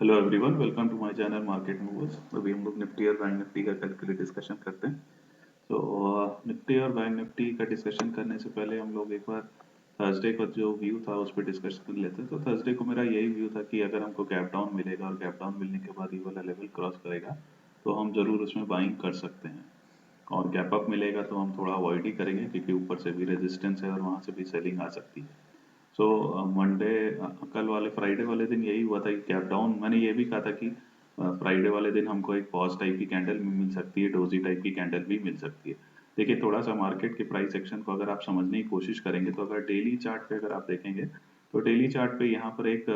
Hello everyone, welcome to my channel Market Movers. अभी हम लोग निफ्टी और बैंक निफ्टी का कल के लिए डिस्कशन करते हैं। तो निफ्टी और बैंक निफ्टी का डिस्कशन करने से पहले हम लोग एक बार थर्सडे का जो व्यू था उस पर डिस्कस कर लेते हैं। तो थर्सडे को मेरा यही व्यू था कि अगर हमको गैप डाउन मिलेगा और गैप डाउन मिलने के बाद ये वाला लेवल क्रॉस करेगा तो हम ज़रूर उसमें बाइंग कर सकते हैं। और गैप अप मिलेगा तो हम थोड़ा अवॉइड ही करेंगे क्योंकि ऊपर से भी रेजिस्टेंस है और वहाँ से भी सेलिंग आ सकती है। सो मंडे कल वाले फ्राइडे वाले दिन यही हुआ था कि गैप डाउन। मैंने ये भी कहा था कि फ्राइडे वाले दिन हमको एक पॉज टाइप की कैंडल भी मिल सकती है, डोजी टाइप की कैंडल भी मिल सकती है। देखिए, थोड़ा सा मार्केट के प्राइस एक्शन को अगर आप समझने की कोशिश करेंगे तो अगर डेली चार्ट पे अगर आप देखेंगे तो डेली चार्ट पे यहाँ पर एक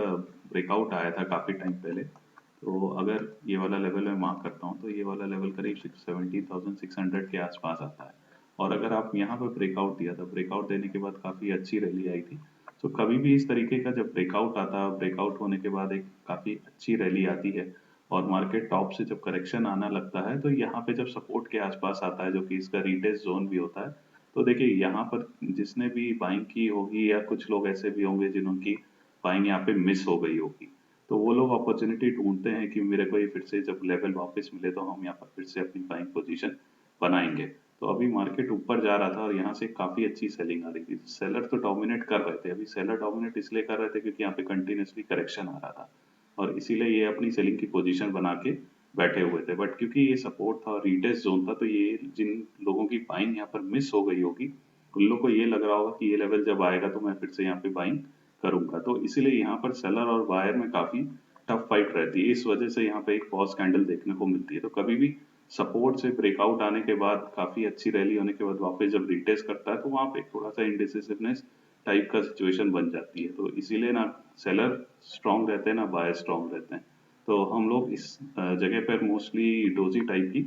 ब्रेकआउट आया था काफ़ी टाइम पहले। तो अगर ये वाला लेवल मैं मार्क करता हूँ तो ये वाला लेवल करीब 17,600 के आसपास आता है। और अगर आप यहाँ पर ब्रेकआउट दिया था, ब्रेकआउट देने के बाद काफ़ी अच्छी रैली आई थी। तो कभी भी इस तरीके का जब ब्रेकआउट आता है, ब्रेकआउट होने के बाद एक काफ़ी अच्छी रैली आती है और मार्केट टॉप से जब करेक्शन आना लगता है तो यहाँ पे जब सपोर्ट के आसपास आता है जो कि इसका रिटेस्ट जोन भी होता है। तो देखिए, यहाँ पर जिसने भी बाइंग की होगी या कुछ लोग ऐसे भी होंगे जिन्होंने बाइंग यहाँ पे मिस हो गई होगी, तो वो लोग अपॉर्चुनिटी ढूंढते हैं कि मेरे को ये फिर से जब लेवल वापस मिले तो हम यहाँ पर फिर से अपनी बाइंग पोजीशन बनाएंगे। तो अभी मार्केट ऊपर जा रहा था और यहाँ से काफी अच्छी सेलिंग आ रही थी। सेलर तो डोमिनेट कर रहे थे। अभी सेलर डोमिनेट इसलिए कर रहे थे क्योंकि यहाँ पे कंटिन्यूसली करेक्शन आ रहा था और इसीलिए ये अपनी सेलिंग की पोजीशन बना के बैठे हुए थे। बट क्योंकि ये सपोर्ट था और रिटेस्ट जोन था तो ये जिन लोगों की बाइंग यहाँ पर मिस हो गई होगी उन लोगों को ये लग रहा होगा कि ये लेवल जब आएगा तो मैं फिर से यहाँ पे बाइंग करूंगा। तो इसीलिए यहाँ पर सेलर और बायर में काफी टफ फाइट रहती है। इस वजह से यहाँ पे एक पॉज कैंडल देखने को मिलती है। तो कभी भी सपोर्ट से ब्रेकआउट आने के बाद काफी अच्छी रैली होने के बाद वापस जब रिटेस्ट करता है तो वहां पे थोड़ा सा इंडिसिसिवनेस टाइप का सिचुएशन बन जाती है। तो इसीलिए ना सेलर स्ट्रांग रहते हैं ना बायर स्ट्रांग रहते हैं। तो हम लोग इस जगह पर मोस्टली डोजी टाइप की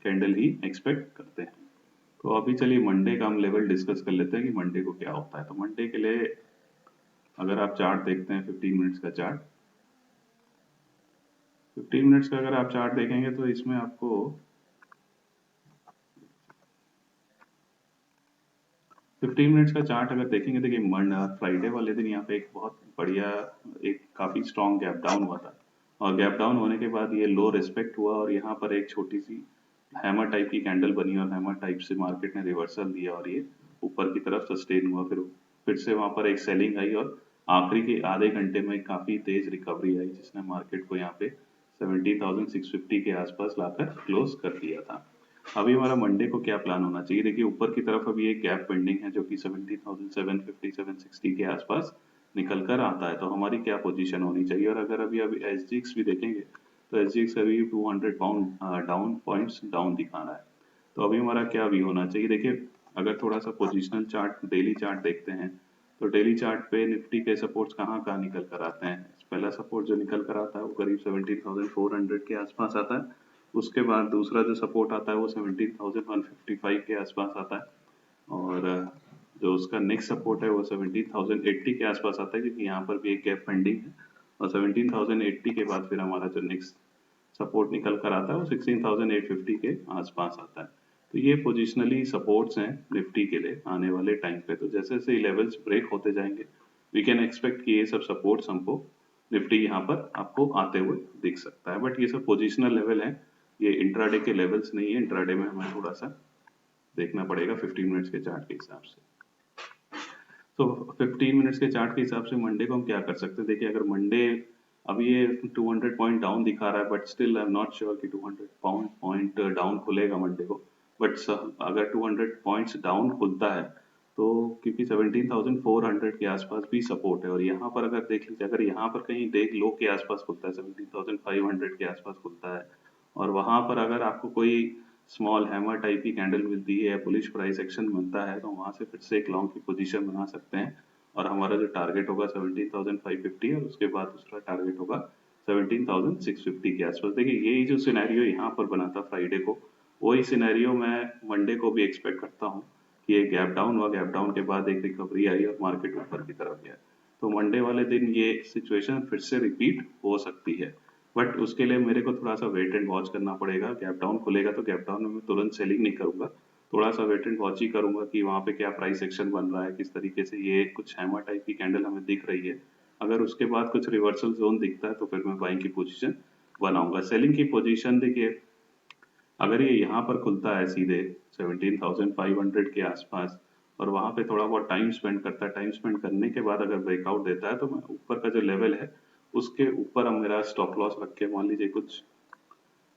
कैंडल ही एक्सपेक्ट करते हैं। तो अभी चलिए मंडे का हम लेवल डिस्कस कर लेते हैं कि मंडे को क्या होता है। तो मंडे के लिए अगर आप चार्ट देखते हैं 15 मिनट्स का चार्ट, 15 मिनट्स का अगर आप चार्ट देखेंगे तो इसमें आपको 15 मिनट्स का चार्ट अगर देखेंगे, देखिए फ्राइडे वाले दिन यहाँ पे एक बहुत बढ़िया एक काफी स्ट्रॉन्ग गैप डाउन हुआ था और गैप डाउन होने के बाद ये लो रिस्पेक्ट हुआ और यहाँ पर एक छोटी सी हैमर टाइप की कैंडल बनी और हैमर टाइप से मार्केट ने रिवर्सल दिया और ये ऊपर की तरफ सस्टेन हुआ। फिर से वहां पर एक सेलिंग आई और आखिरी के आधे घंटे में काफी तेज रिकवरी आई जिसने मार्केट को यहाँ पे 17,650 के आसपास लाकर क्लोज कर दिया था। अभी हमारा मंडे को क्या प्लान होना चाहिए? देखिए, ऊपर की तरफ अभी एक गैप पेंडिंग है जो कि 17,750 760 के आसपास निकल कर आता है। तो हमारी क्या पोजीशन होनी चाहिए? और अगर अभी अभी एसजीएक्स भी देखेंगे तो एसजीएक्स अभी 200 पाउंड डाउन पॉइंट्स डाउन दिखा रहा है। तो अभी हमारा क्या व्यू होना चाहिए? देखिए, अगर थोड़ा सा पोजिशनल चार्ट डेली चार्ट देखते हैं तो डेली चार्ट पे निफ्टी के सपोर्ट्स कहाँ कहाँ निकल कर आते हैं। पहला सपोर्ट जो निकल कर आता है वो करीब 17,400 के आसपास आता है। उसके बाद दूसरा जो सपोर्ट आता है वो 17,155 के आसपास आता है और जो उसका नेक्स्ट सपोर्ट है वो 17,080 के आसपास आता है क्योंकि यहाँ पर भी एक गैप पेंडिंग है। और 17,080 के बाद फिर हमारा जो नेक्स्ट सपोर्ट निकल कर आता है वो 16,850 के आसपास आता है। तो ये पोजिशनली सपोर्ट्स हैं निफ्टी के लिए आने वाले टाइम पे। तो जैसे जैसे लेवल्स ब्रेक होते जाएंगे वी कैन एक्सपेक्ट कि ये सब सपोर्ट्स हमको निफ्टी यहाँ पर आपको आते हुए दिख सकता है। बट ये सब पोजिशनल लेवल है, ये इंट्राडे के लेवल्स नहीं है। इंट्राडे में हमें थोड़ा सा देखना पड़ेगा 15 मिनट्स के चार्ट के हिसाब से। तो 15 मिनट्स के चार्ट के हिसाब से मंडे को हम क्या कर सकते हैं? देखिए, अगर मंडे अभी ये 200 पॉइंट डाउन दिखा रहा है but still I am not sure कि 200 पाउंड पॉइंट डाउन खुलेगा मंडे को। बट अगर 200 पॉइंट्स डाउन खुलता है तो क्योंकि 17,400 के आसपास भी सपोर्ट है और यहाँ पर अगर देख लीजिए, अगर यहाँ पर कहीं देख लो के आसपास खुलता है, 17,500 के आसपास खुलता है और वहां पर अगर आपको कोई स्मॉल हैमर टाइप की कैंडल मिलती है या बुलिश प्राइस एक्शन मिलता है तो वहां से फिर से एक लॉन्ग की पोजीशन बना सकते हैं। और हमारा जो टारगेट होगा 17,550 और उसके बाद दूसरा टारगेट होगा 17,650 के आसपास। देखिए, यही जो सिनेरियो यहाँ पर बना था फ्राइडे को, वही सिनेरियो मैं मंडे को भी एक्सपेक्ट करता हूँ कि ये गैप डाउन हुआ, गैप डाउन के बाद एक रिकवरी आई और मार्केट ऊपर की तरफ गया। तो मंडे वाले दिन ये सिचुएशन फिर से रिपीट हो सकती है। बट उसके लिए मेरे को थोड़ा सा वेट एंड वॉच करना पड़ेगा। गैप डाउन खुलेगा तो गैप डाउन में मैं तुरंत सेलिंग नहीं करूंगा, थोड़ा सा वेट एंड वॉच ही करूंगा कि वहां पे क्या प्राइस एक्शन बन रहा है, किस तरीके से ये कुछ हैमर टाइप की कैंडल हमें दिख रही है अगर उसके बाद कुछ रिवर्सल जोन दिखता है तो फिर मैं बाइंग की पोजीशन बनाऊंगा। सेलिंग की पोजीशन देखिए, अगर ये यहाँ पर खुलता है सीधे 17,500 के आसपास और वहां पे थोड़ा बहुत टाइम स्पेंड करता है, टाइम स्पेंड करने के बाद अगर ब्रेकआउट देता है तो मैं ऊपर का जो लेवल है उसके ऊपर अब मेरा स्टॉप लॉस रख के, मान लीजिए कुछ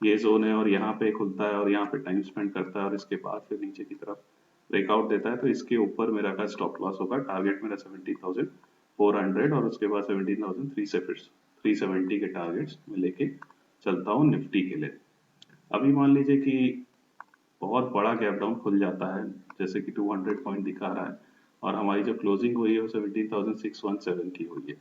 ये जोन है और यहाँ पे खुलता है और यहाँ पे टाइम स्पेंड करता है और इसके बाद फिर नीचे की तरफ ब्रेकआउट देता है, तो इसके ऊपर मेरा का स्टॉप लॉस होगा। टारगेट मेरा 17,400 और उसके बाद 17,300 से फिर 370 के टारगेट्स में लेके चलता हूँ निफ्टी के लिए। अभी मान लीजिए कि बहुत बड़ा गैप डाउन खुल जाता है, जैसे कि 200 पॉइंट दिखा रहा है और हमारी जो क्लोजिंग हुई है वो 17,617 की हुई है,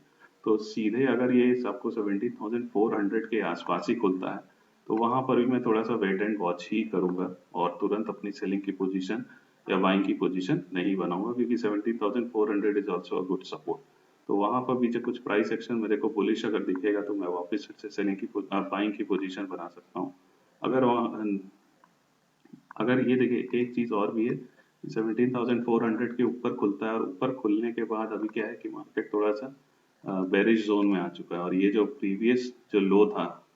तो सीधे अगर ये आपको 17,400 के आसपास ही खुलता है तो वहां पर भी मैं थोड़ा सा वेट एंड वॉच ही करूंगा और तुरंत अपनी सेलिंग की पोजीशन या बाइंग की पोजीशन नहीं बनाऊंगा, क्योंकि 17,400 is also a good support. तो वहां पर भी जब कुछ प्राइस एक्शन मेरे को बुलिश अगर दिखेगा तो मैं वापस फिर से सेलिंग की बाइंग की पोजीशन बना सकता हूँ। अगर वहाँ अगर ये देखिए एक चीज और भी है, 17,400 के ऊपर खुलता है और ऊपर खुलने के बाद अभी क्या है कि मार्केट थोड़ा सा बेरिश जोन में आ चुका है और ये जो प्रीवियस जो लो था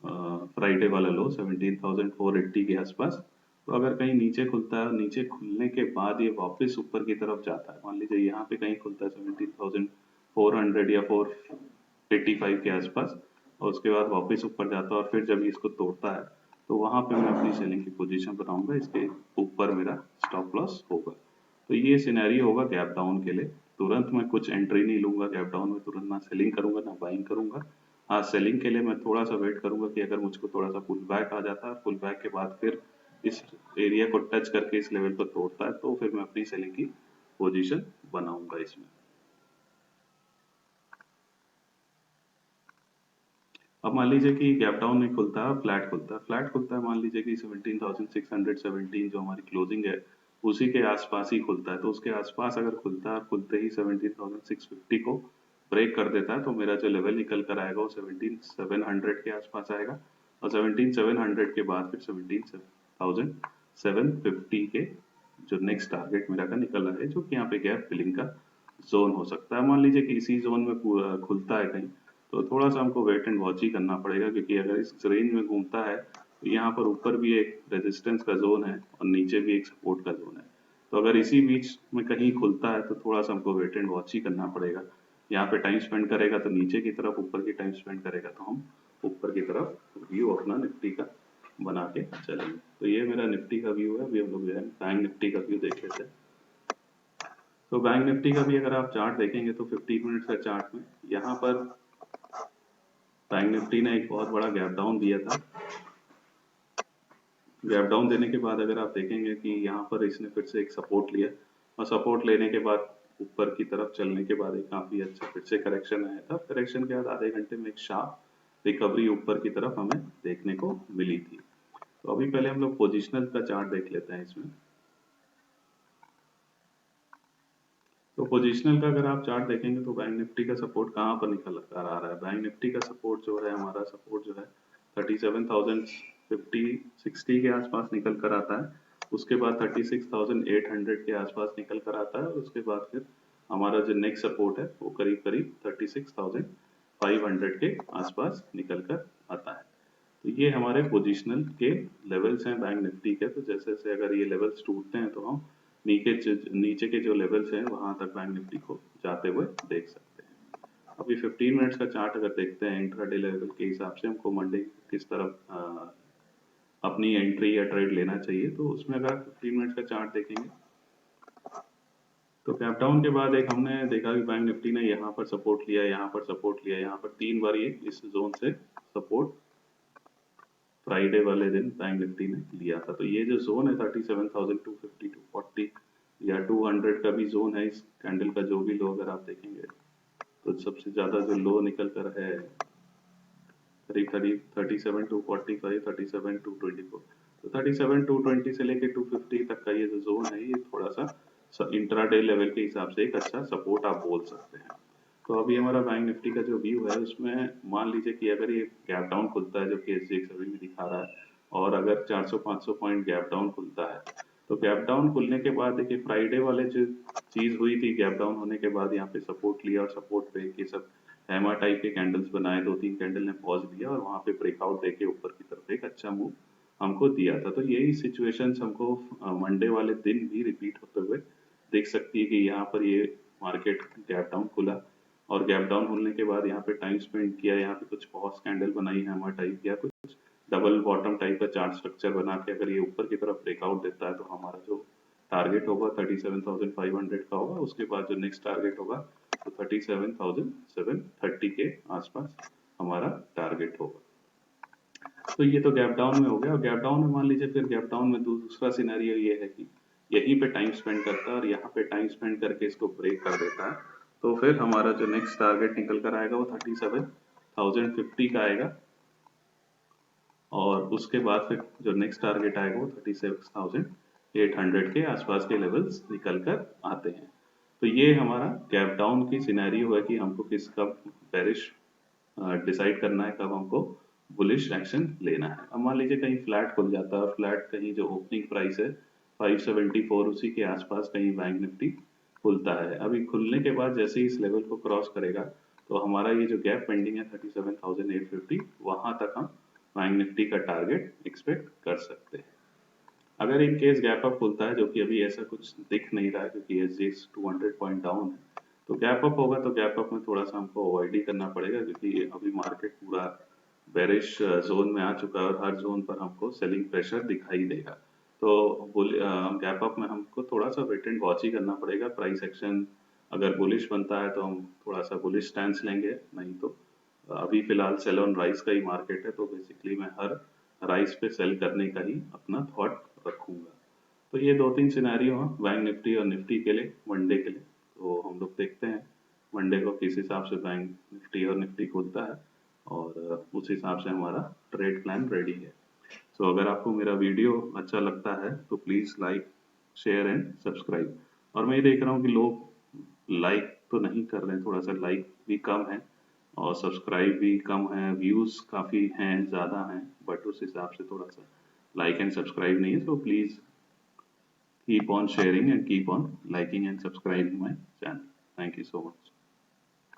फ्राइडे वाला लो 17,480 के आसपास, तो अगर कहीं नीचे खुलता है और नीचे खुलने के बाद ये वापस ऊपर की तरफ जाता है, मान लीजिए यहाँ पे कहीं खुलता है 17,400 या 485 के आसपास और उसके बाद वापस ऊपर जाता है और फिर जब इसको तोड़ता है तो वहां पे मैं अपनी सेलिंग की पोजीशन बनाऊंगा, इसके ऊपर मेरा स्टॉप लॉस होगा। तो ये सिनेरियो होगा गैप डाउन के लिए। तुरंत मैं कुछ एंट्री नहीं लूंगा गैप डाउन में, तुरंत ना सेलिंग करूंगा ना बाइंग करूंगा। हाँ, सेलिंग के लिए मैं थोड़ा सा वेट करूंगा कि अगर मुझको थोड़ा सा पुल बैक आ जाता है, पुल बैक के बाद फिर इस एरिया को टच करके इस लेवल पर तोड़ता है तो फिर मैं अपनी सेलिंग की पोजीशन बनाऊंगा इसमें। अब मान लीजिए कि गैप डाउन नहीं खुलता है, फ्लैट खुलता है, फ्लैट खुलता है मान लीजिए कि 17,617 जो हमारी क्लोजिंग है उसी के आसपास ही खुलता है, तो उसके आसपास अगर खुलता है, खुलते ही 17,650 को ब्रेक कर देता है तो मेरा जो लेवल निकल कर आएगा वो 17,700 के आसपास आएगा और 17,700 के बाद फिर 17,750 के जो नेक्स्ट टारगेट मेरा का निकल रहा है, जो कि यहाँ पे गैप फिलिंग का जोन हो सकता है। मान लीजिए कि इसी जोन में खुलता है कहीं, तो थोड़ा सा हमको वेट एंड वॉच ही करना पड़ेगा, क्योंकि अगर इस रेंज में घूमता है तो यहाँ पर ऊपर भी एक रेजिस्टेंस का जोन है और नीचे भी एक सपोर्ट का जोन है। तो अगर इसी बीच में कहीं खुलता है तो थोड़ा सा हमको वेट एंड वॉच ही करना पड़ेगा। यहाँ पे टाइम स्पेंड करेगा तो नीचे की तरफ, ऊपर की टाइम स्पेंड करेगा तो हम ऊपर की तरफ व्यू अपना निफ्टी का बना के चलेंगे। तो ये मेरा निफ्टी का व्यू है। अभी हम लोग जो है बैंक निफ्टी का व्यू देख लेते हैं। तो बैंक निफ्टी का भी अगर आप चार्ट देखेंगे तो 15 मिनट्स का चार्ट में यहाँ पर बैंक निफ्टी ने एक बहुत बड़ा गैप डाउन दिया था। गैप डाउन देने के बाद अगर आप देखेंगे कि यहाँ पर इसने फिर से एक सपोर्ट लिया और सपोर्ट लेने के बाद ऊपर की तरफ चलने के बाद एक काफी अच्छा फिर से करेक्शन आया था। करेक्शन के बाद आधे घंटे में एक शार्प रिकवरी ऊपर की तरफ हमें देखने को मिली थी। तो अभी पहले हम लोग पोजिशनल का चार्ट देख लेते हैं इसमें। तो पोजिशनल का अगर आप चार्ट देखेंगे तो बैंक निफ्टी का सपोर्ट कहाँ पर निकल कर आ रहा है। बैंक निफ्टी का सपोर्ट जो है, हमारा सपोर्ट जो है 37,050-60 के आसपास निकल कर आता है। उसके बाद 36,800 के आसपास निकल कर आता है और उसके बाद फिर हमारा जो नेक्स्ट सपोर्ट है वो करीब करीब 36,500 के आसपास निकल कर आता है। तो ये हमारे पोजिशनल के लेवल्स हैं बैंक निफ्टी के। तो जैसे जैसे अगर ये लेवल्स टूटते हैं तो हम नीचे के जो लेवल्स हैं वहां तक बैंक निफ्टी को जाते हुए देख सकते हैं। अभी 15 मिनट्स का चार्ट अगर देखते हैं इंट्राडे लेवल के हिसाब से हमको मंडे किस तरफ अपनी एंट्री या ट्रेड लेना चाहिए, तो उसमें अगर 15 मिनट्स का चार्ट देखेंगे तो गैप डाउन के बाद एक हमने देखा कि बैंक निफ्टी ने यहाँ पर सपोर्ट लिया, यहाँ पर सपोर्ट लिया, यहाँ पर 3 बार ये इस जोन से सपोर्ट फ्राइडे वाले दिन बैंक निफ्टी ने लिया था। तो ये जो जोन है 37,250 240 या 200 का भी जोन है। इस कैंडल का जो भी लो अगर आप देखेंगे तो सबसे ज्यादा जो लो निकल कर है करीब करीब 37,245 37,224। तो 37,220 से लेके 250 तक का ये जो जोन है ये थोड़ा सा इंट्राडे लेवल के हिसाब से एक अच्छा सपोर्ट आप बोल सकते हैं। तो अभी हमारा बैंक निफ्टी का जो व्यू है उसमें मान लीजिए कि अगर ये गैप डाउन खुलता है जो कि SGX अभी भी दिखा रहा है और अगर 400-500 पॉइंट गैप डाउन खुलता है तो गैप डाउन खुलने के बाद देखिए फ्राइडे वाले जो चीज हुई थी, गैप डाउन होने के बाद यहाँ पे सपोर्ट लिया और सपोर्ट ब्रेक ये सब हैमर टाइप के कैंडल्स बनाए, 2-3 कैंडल ने पॉज लिया और वहां पे ब्रेकआउट देके ऊपर की तरफ एक अच्छा मूव हमको दिया था। तो यही सिचुएशंस हमको मंडे वाले दिन भी रिपीट होते हुए देख सकती है कि यहाँ पर ये मार्केट गैप डाउन खुला और गैप डाउन होने के बाद यहाँ पे टाइम स्पेंड किया, यहाँ पे कुछ पॉज कैंडल बनाई हैमर टाइप या कुछ डबल बॉटम टाइप का चार्ट स्ट्रक्चर बना के अगर ये ऊपर की तरफ ब्रेकआउट देता है तो हमारा जो टारगेट होगा 37,500 का होगा। उसके बाद जो नेक्स्ट टारगेट होगा तो 37,730 के आसपास हमारा टारगेट होगा। तो ये तो गैप डाउन में हो गया। और गैप डाउन में मान लीजिए फिर गैप डाउन में दूसरा सिनेरियो ये है कि यहीं पे टाइम स्पेंड करता है और यहाँ पे टाइम स्पेंड करके इसको ब्रेक कर देता है, तो फिर हमारा जो नेक्स्ट टारगेट निकल कर आएगा वो 37,050 का आएगा और उसके बाद फिर जो नेक्स्ट टारगेट आएगा वो 36,800 के आसपास के लेवल्स निकल कर आते हैं। तो ये हमारा गैप डाउन की सिनेरियो है कि हमको किस कब बेरिश डिसाइड करना है, कब हमको बुलिश एक्शन लेना है। अब मान लीजिए कहीं फ्लैट खुल जाता है और फ्लैट कहीं जो ओपनिंग प्राइस है 574 उसी के आसपास कहीं बैंक निफ्टी खुलता है। अभी खुलने के बाद जैसे ही इस लेवल को क्रॉस करेगा तो हमारा ये जो गैप पेंडिंग है 37,850 वहां तक हम बैंक निफ्टी का टारगेट एक्सपेक्ट कर सकते हैं। अगर इन केस गैप अप खुलता है, जो कि अभी ऐसा कुछ दिख नहीं रहा है क्योंकि एसजीएक्स 200 पॉइंट डाउन है, तो गैप अप होगा तो गैप अप में थोड़ा सा हमको अवॉइड ही करना पड़ेगा क्योंकि अभी मार्केट पूरा बेरिश जोन में आ चुका है और हर जोन पर हमको सेलिंग प्रेशर दिखाई देगा। तो गैप अप में हमको थोड़ा सा वेट एंड वॉच ही करना पड़ेगा। प्राइस एक्शन अगर बुलिश बनता है तो हम थोड़ा सा बुलिश स्टैंस लेंगे, नहीं तो अभी फिलहाल सेल ऑन राइस का ही मार्केट है, तो बेसिकली मैं हर राइस पे सेल करने का ही अपना थॉट रखूंगा। तो ये 2-3 सिनेरियो हैं बैंक निफ्टी और निफ्टी के लिए मंडे के लिए। तो हम लोग देखते हैं मंडे को किस हिसाब से बैंक निफ्टी और निफ्टी खुलता है और उस हिसाब से हमारा ट्रेड प्लान रेडी है। तो अगर आपको मेरा वीडियो अच्छा लगता है तो please like, share and subscribe. और मैं ये देख रहा हूँ कि लोग लाइक तो नहीं कर रहे हैं, थोड़ा सा लाइक भी कम है और सब्सक्राइब भी कम है, व्यूज़ काफ़ी हैं, ज़्यादा हैं, बट उस हिसाब से थोड़ा सा लाइक एंड सब्सक्राइब नहीं है। So please keep on sharing and keep on liking and subscribing my channel. Thank you so much.